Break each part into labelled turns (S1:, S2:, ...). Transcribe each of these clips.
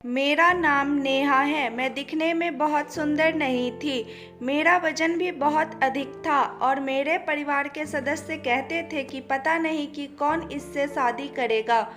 S1: मेरा नाम नेहा है। मैं दिखने में बहुत सुंदर नहीं थी। मेरा वजन भी बहुत अधिक था और मेरे परिवार के सदस्य कहते थे कि पता नहीं कि कौन इससे शादी करेगा,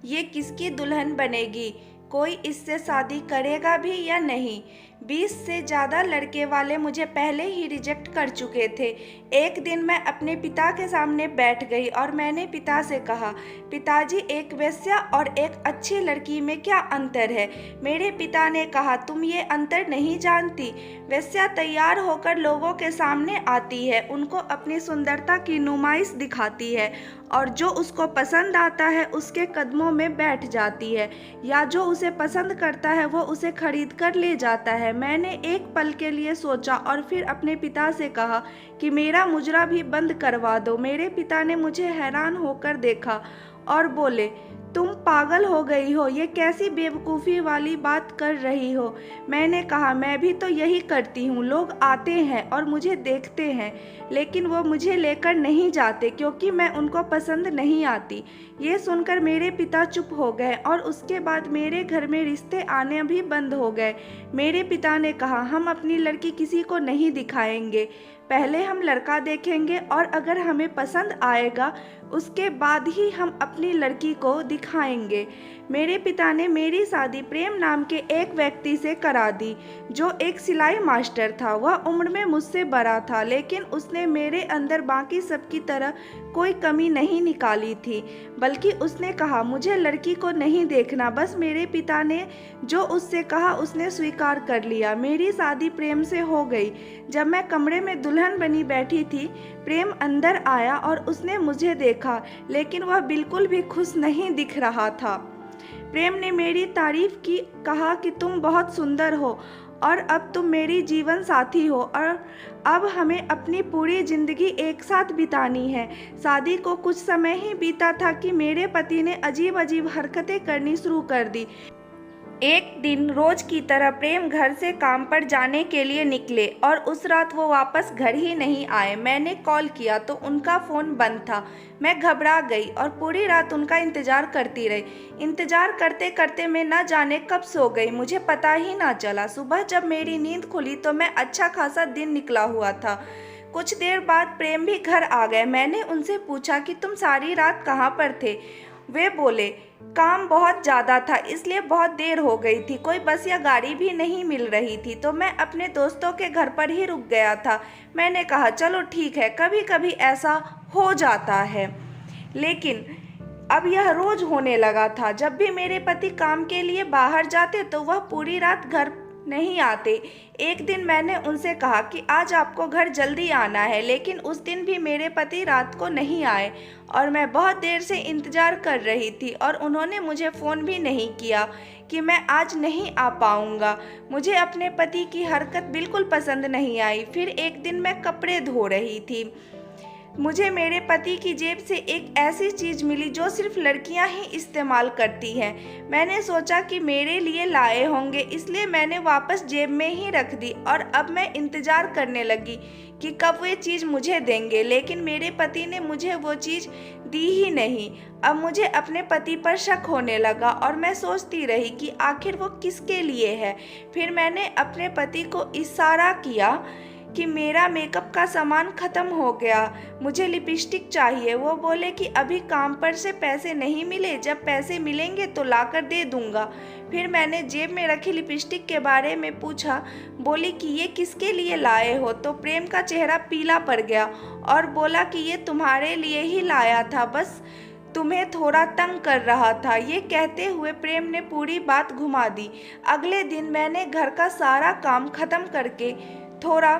S1: ये किसकी दुल्हन बनेगी, कोई इससे शादी करेगा भी या नहीं। 20 से ज़्यादा लड़के वाले मुझे पहले ही रिजेक्ट कर चुके थे। एक दिन मैं अपने पिता के सामने बैठ गई और मैंने पिता से कहा, पिताजी, एक वेश्या और एक अच्छी लड़की में क्या अंतर है। मेरे पिता ने कहा, तुम ये अंतर नहीं जानती। वेश्या तैयार होकर लोगों के सामने आती है, उनको अपनी सुंदरता की नुमाइश दिखाती है और जो उसको पसंद आता है उसके कदमों में बैठ जाती है, या जो उसे पसंद करता है वो उसे खरीद कर ले जाता है। मैंने एक पल के लिए सोचा और फिर अपने पिता से कहा कि मेरा मुजरा भी बंद करवा दो। मेरे पिता ने मुझे हैरान होकर देखा और बोले, तुम पागल हो गई हो, ये कैसी बेवकूफ़ी वाली बात कर रही हो। मैंने कहा, मैं भी तो यही करती हूँ। लोग आते हैं और मुझे देखते हैं, लेकिन वो मुझे लेकर नहीं जाते क्योंकि मैं उनको पसंद नहीं आती। ये सुनकर मेरे पिता चुप हो गए और उसके बाद मेरे घर में रिश्ते आने भी बंद हो गए। मेरे पिता ने कहा, हम अपनी लड़की किसी को नहीं दिखाएंगे, पहले हम लड़का देखेंगे और अगर हमें पसंद आएगा उसके बाद ही हम अपनी लड़की को दिखाएंगे। मेरे पिता ने मेरी शादी प्रेम नाम के एक व्यक्ति से करा दी, जो एक सिलाई मास्टर था। वह उम्र में मुझसे बड़ा था, लेकिन उसने मेरे अंदर बाकी सबकी तरह कोई कमी नहीं निकाली थी, बल्कि उसने कहा, मुझे लड़की को नहीं देखना। बस मेरे पिता ने जो उससे कहा उसने स्वीकार कर लिया। मेरी शादी प्रेम से हो गई। जब मैं कमरे में दुल्हन बनी बैठी थी, प्रेम अंदर आया और उसने मुझे देखा, लेकिन वह बिल्कुल भी खुश नहीं दिख रहा था। प्रेम ने मेरी तारीफ की, कहा कि तुम बहुत सुंदर हो और अब तुम मेरी जीवन साथी हो और अब हमें अपनी पूरी जिंदगी एक साथ बितानी है। शादी को कुछ समय ही बीता था कि मेरे पति ने अजीब अजीब हरकतें करनी शुरू कर दी। एक दिन रोज की तरह प्रेम घर से काम पर जाने के लिए निकले और उस रात वो वापस घर ही नहीं आए। मैंने कॉल किया तो उनका फ़ोन बंद था। मैं घबरा गई और पूरी रात उनका इंतज़ार करती रही। इंतज़ार करते करते मैं न जाने कब सो गई, मुझे पता ही ना चला। सुबह जब मेरी नींद खुली तो मैं अच्छा खासा दिन निकला हुआ था। कुछ देर बाद प्रेम भी घर आ गए। मैंने उनसे पूछा कि तुम सारी रात कहाँ पर थे। वे बोले, काम बहुत ज़्यादा था इसलिए बहुत देर हो गई थी, कोई बस या गाड़ी भी नहीं मिल रही थी, तो मैं अपने दोस्तों के घर पर ही रुक गया था। मैंने कहा, चलो ठीक है, कभी कभी ऐसा हो जाता है। लेकिन अब यह रोज होने लगा था। जब भी मेरे पति काम के लिए बाहर जाते तो वह पूरी रात घर नहीं आते। एक दिन मैंने उनसे कहा कि आज आपको घर जल्दी आना है, लेकिन उस दिन भी मेरे पति रात को नहीं आए और मैं बहुत देर से इंतज़ार कर रही थी और उन्होंने मुझे फ़ोन भी नहीं किया कि मैं आज नहीं आ पाऊँगा। मुझे अपने पति की हरकत बिल्कुल पसंद नहीं आई। फिर एक दिन मैं कपड़े धो रही थी, मुझे मेरे पति की जेब से एक ऐसी चीज़ मिली जो सिर्फ लड़कियां ही इस्तेमाल करती हैं। मैंने सोचा कि मेरे लिए लाए होंगे, इसलिए मैंने वापस जेब में ही रख दी और अब मैं इंतज़ार करने लगी कि कब वे चीज़ मुझे देंगे, लेकिन मेरे पति ने मुझे वो चीज़ दी ही नहीं। अब मुझे अपने पति पर शक होने लगा और मैं सोचती रही कि आखिर वो किसके लिए है। फिर मैंने अपने पति को इशारा किया कि मेरा मेकअप का सामान ख़त्म हो गया, मुझे लिपस्टिक चाहिए। वो बोले कि अभी काम पर से पैसे नहीं मिले, जब पैसे मिलेंगे तो लाकर दे दूंगा। फिर मैंने जेब में रखी लिपस्टिक के बारे में पूछा। बोली कि ये किसके लिए लाए हो, तो प्रेम का चेहरा पीला पड़ गया और बोला कि ये तुम्हारे लिए ही लाया था, बस तुम्हें थोड़ा तंग कर रहा था। ये कहते हुए प्रेम ने पूरी बात घुमा दी। अगले दिन मैंने घर का सारा काम ख़त्म करके थोड़ा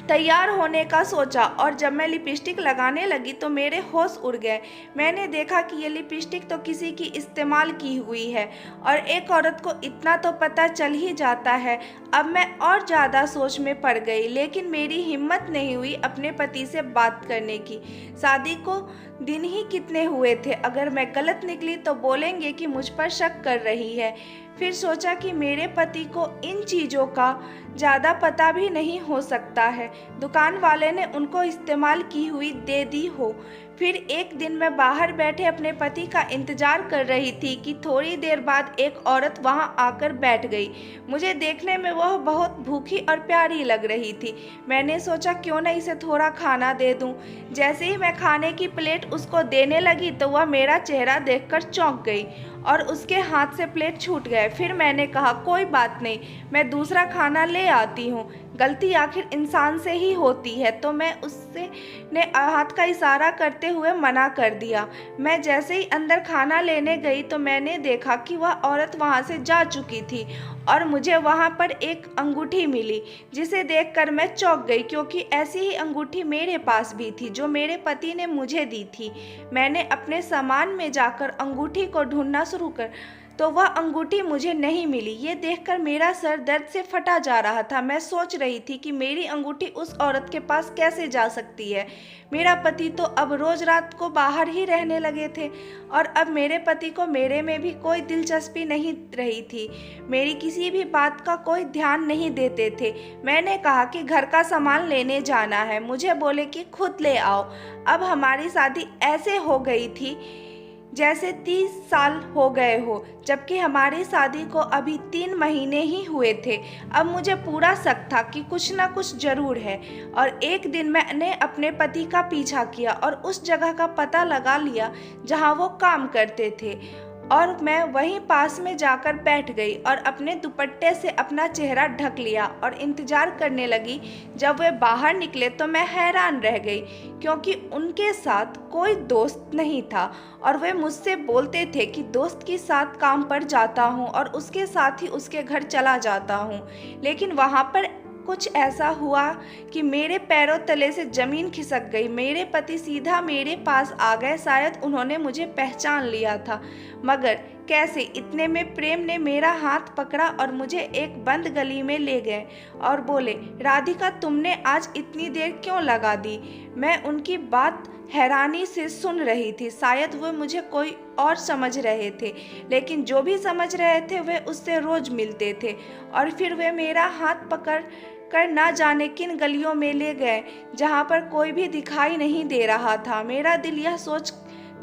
S1: तैयार होने का सोचा और जब मैं लिपस्टिक लगाने लगी तो मेरे होश उड़ गए। मैंने देखा कि ये लिपस्टिक तो किसी की इस्तेमाल की हुई है और एक औरत को इतना तो पता चल ही जाता है। अब मैं और ज़्यादा सोच में पड़ गई, लेकिन मेरी हिम्मत नहीं हुई अपने पति से बात करने की। शादी को दिन ही कितने हुए थे, अगर मैं गलत निकली तो बोलेंगे कि मुझ पर शक कर रही है। फिर सोचा कि मेरे पति को इन चीज़ों का ज़्यादा पता भी नहीं हो सकता है, दुकान वाले ने उनको इस्तेमाल की हुई दे दी हो। फिर एक दिन मैं बाहर बैठे अपने पति का इंतज़ार कर रही थी कि थोड़ी देर बाद एक औरत वहां आकर बैठ गई। मुझे देखने में वह बहुत भूखी और प्यारी लग रही थी। मैंने सोचा क्यों न इसे थोड़ा खाना दे दूं। जैसे ही मैं खाने की प्लेट उसको देने लगी तो वह मेरा चेहरा देखकर चौंक गई और उसके हाथ से प्लेट छूट गए। फिर मैंने कहा, कोई बात नहीं, मैं दूसरा खाना ले आती हूँ। गलती आखिर इंसान से ही होती है। तो मैं उससे ने हाथ का इशारा करते हुए मना कर दिया। मैं जैसे ही अंदर खाना लेने गई तो मैंने देखा कि वह औरत वहाँ से जा चुकी थी और मुझे वहाँ पर एक अंगूठी मिली, जिसे देखकर मैं चौंक गई क्योंकि ऐसी ही अंगूठी मेरे पास भी थी जो मेरे पति ने मुझे दी थी। मैंने अपने सामान में जाकर अंगूठी को ढूंढना शुरू कर तो वह अंगूठी मुझे नहीं मिली। ये देखकर मेरा सर दर्द से फटा जा रहा था। मैं सोच रही थी कि मेरी अंगूठी उस औरत के पास कैसे जा सकती है। मेरा पति तो अब रोज रात को बाहर ही रहने लगे थे और अब मेरे पति को मेरे में भी कोई दिलचस्पी नहीं रही थी। मेरी किसी भी बात का कोई ध्यान नहीं देते थे। मैंने कहा कि घर का सामान लेने जाना है। मुझे बोले कि खुद ले आओ। अब हमारी शादी ऐसे हो गई थी जैसे 30 साल हो गए हो, जबकि हमारी शादी को अभी 3 महीने ही हुए थे। अब मुझे पूरा शक था कि कुछ ना कुछ जरूर है। और एक दिन मैंने अपने पति का पीछा किया और उस जगह का पता लगा लिया जहां वो काम करते थे और मैं वहीं पास में जाकर बैठ गई और अपने दुपट्टे से अपना चेहरा ढक लिया और इंतज़ार करने लगी। जब वे बाहर निकले तो मैं हैरान रह गई क्योंकि उनके साथ कोई दोस्त नहीं था और वे मुझसे बोलते थे कि दोस्त के साथ काम पर जाता हूँ और उसके साथ ही उसके घर चला जाता हूँ। लेकिन वहाँ पर कुछ ऐसा हुआ कि मेरे पैरों तले से ज़मीन खिसक गई। मेरे पति सीधा मेरे पास आ गए। शायद उन्होंने मुझे पहचान लिया था, मगर कैसे। इतने में प्रेम ने मेरा हाथ पकड़ा और मुझे एक बंद गली में ले गए और बोले, राधिका, तुमने आज इतनी देर क्यों लगा दी? मैं उनकी बात हैरानी से सुन रही थी। शायद वो मुझे कोई और समझ रहे थे, लेकिन जो भी समझ रहे थे वे उससे रोज मिलते थे। और फिर वे मेरा हाथ पकड़ कर ना जाने किन गलियों में ले गए जहाँ पर कोई भी दिखाई नहीं दे रहा था। मेरा दिल यह सोच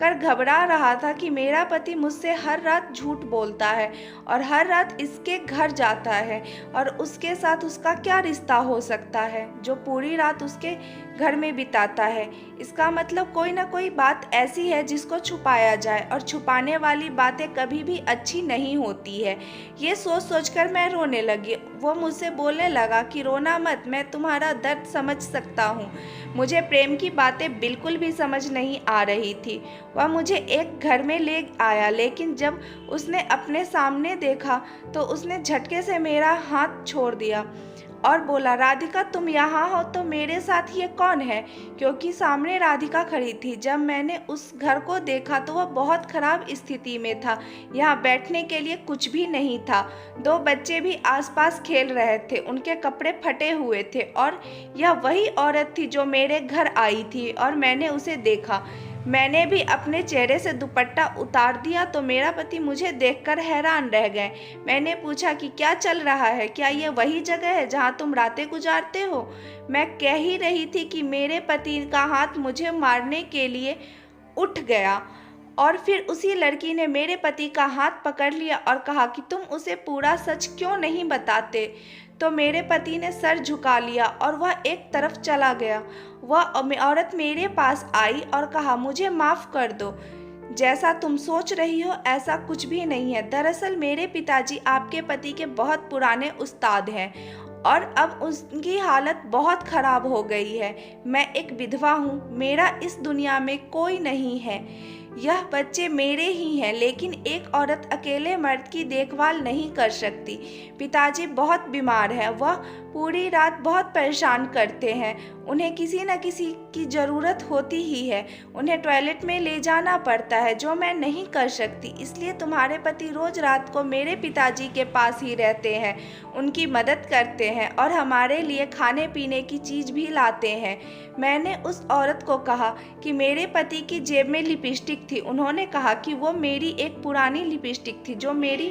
S1: कर घबरा रहा था कि मेरा पति मुझसे हर रात झूठ बोलता है और हर रात इसके घर जाता है और उसके साथ उसका क्या रिश्ता हो सकता है जो पूरी रात उसके घर में बिताता है। इसका मतलब कोई ना कोई बात ऐसी है जिसको छुपाया जाए और छुपाने वाली बातें कभी भी अच्छी नहीं होती है। ये सोच सोचकर मैं रोने लगी। वो मुझसे बोलने लगा कि रोना मत, मैं तुम्हारा दर्द समझ सकता हूँ। मुझे प्रेम की बातें बिल्कुल भी समझ नहीं आ रही थी। वह मुझे एक घर में ले आया, लेकिन जब उसने अपने सामने देखा तो उसने झटके से मेरा हाथ छोड़ दिया और बोला, राधिका, तुम यहाँ हो तो मेरे साथ ये कौन है? क्योंकि सामने राधिका खड़ी थी। जब मैंने उस घर को देखा तो वह बहुत खराब स्थिति में था। यहाँ बैठने के लिए कुछ भी नहीं था। 2 बच्चे भी आसपास खेल रहे थे। उनके कपड़े फटे हुए थे और यह वही औरत थी जो मेरे घर आई थी और मैंने उसे देखा। मैंने भी अपने चेहरे से दुपट्टा उतार दिया तो मेरा पति मुझे देखकर हैरान रह गए। मैंने पूछा कि क्या चल रहा है? क्या ये वही जगह है जहाँ तुम रातें गुजारते हो? मैं कह ही रही थी कि मेरे पति का हाथ मुझे मारने के लिए उठ गया और फिर उसी लड़की ने मेरे पति का हाथ पकड़ लिया और कहा कि तुम उसे पूरा सच क्यों नहीं बताते? तो मेरे पति ने सर झुका लिया और वह एक तरफ चला गया। वह औरत मेरे पास आई और कहा, मुझे माफ़ कर दो। जैसा तुम सोच रही हो ऐसा कुछ भी नहीं है। दरअसल मेरे पिताजी आपके पति के बहुत पुराने उस्ताद हैं और अब उनकी हालत बहुत ख़राब हो गई है। मैं एक विधवा हूँ, मेरा इस दुनिया में कोई नहीं है। यह बच्चे मेरे ही हैं, लेकिन एक औरत अकेले मर्द की देखभाल नहीं कर सकती। पिताजी बहुत बीमार है, वह पूरी रात बहुत परेशान करते हैं। उन्हें किसी न किसी की ज़रूरत होती ही है। उन्हें टॉयलेट में ले जाना पड़ता है, जो मैं नहीं कर सकती। इसलिए तुम्हारे पति रोज़ रात को मेरे पिताजी के पास ही रहते हैं, उनकी मदद करते हैं और हमारे लिए खाने पीने की चीज़ भी लाते हैं। मैंने उस औरत को कहा कि मेरे पति की जेब में लिपस्टिक थी। उन्होंने कहा कि वो मेरी एक पुरानी लिपस्टिक थी, जो मेरी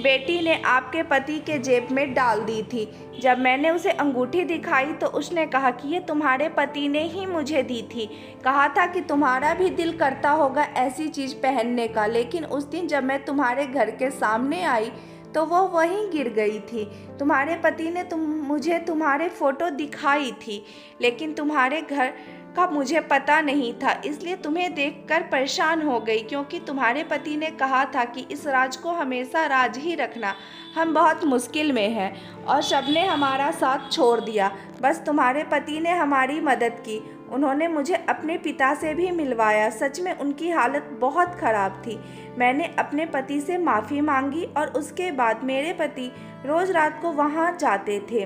S1: बेटी ने आपके पति के जेब में डाल दी थी। जब मैंने उसे अंगूठी दिखाई तो उसने कहा कि ये तुम्हारे पति ने ही मुझे दी थी। कहा था कि तुम्हारा भी दिल करता होगा ऐसी चीज़ पहनने का, लेकिन उस दिन जब मैं तुम्हारे घर के सामने आई तो वो वहीं गिर गई थी। तुम्हारे पति ने मुझे तुम्हारे फ़ोटो दिखाई थी, लेकिन तुम्हारे घर का मुझे पता नहीं था, इसलिए तुम्हें देखकर परेशान हो गई, क्योंकि तुम्हारे पति ने कहा था कि इस राज को हमेशा राज ही रखना। हम बहुत मुश्किल में हैं और सबने हमारा साथ छोड़ दिया। बस तुम्हारे पति ने हमारी मदद की। उन्होंने मुझे अपने पिता से भी मिलवाया। सच में उनकी हालत बहुत ख़राब थी। मैंने अपने पति से माफ़ी मांगी और उसके बाद मेरे पति रोज़ रात को वहाँ जाते थे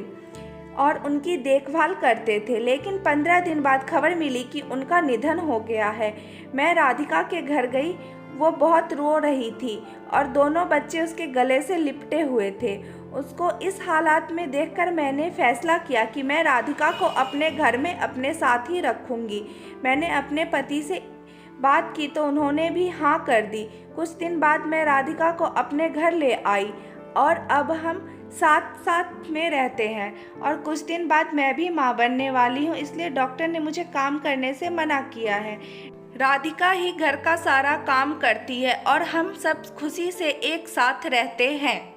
S1: और उनकी देखभाल करते थे। लेकिन 15 दिन बाद खबर मिली कि उनका निधन हो गया है। मैं राधिका के घर गई। वो बहुत रो रही थी और दोनों बच्चे उसके गले से लिपटे हुए थे। उसको इस हालात में देखकर मैंने फैसला किया कि मैं राधिका को अपने घर में अपने साथ ही रखूँगी। मैंने अपने पति से बात की तो उन्होंने भी हाँ कर दी। कुछ दिन बाद मैं राधिका को अपने घर ले आई और अब हम साथ साथ में रहते हैं। और कुछ दिन बाद मैं भी माँ बनने वाली हूँ, इसलिए डॉक्टर ने मुझे काम करने से मना किया है। राधिका ही घर का सारा काम करती है और हम सब खुशी से एक साथ रहते हैं।